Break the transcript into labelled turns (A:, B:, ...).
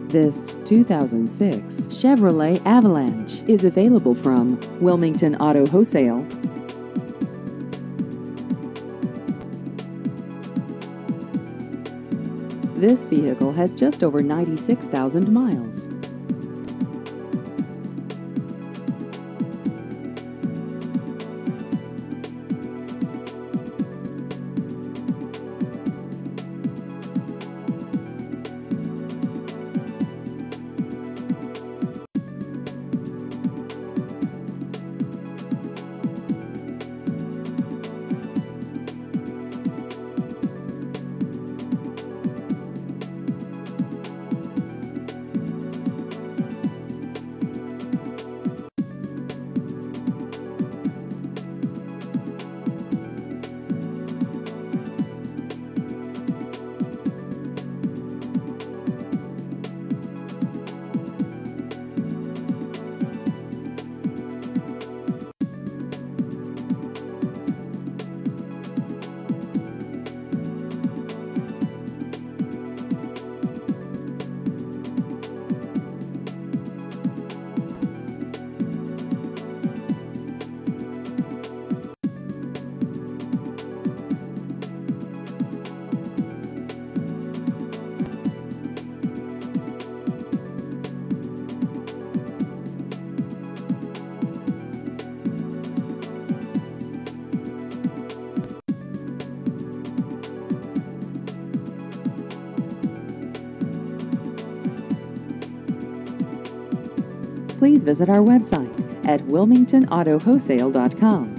A: This 2006 Chevrolet Avalanche is available from Wilmington Auto Wholesale. This vehicle has just over 96,000 miles. Please visit our website at wilmingtonautoWholesale.com.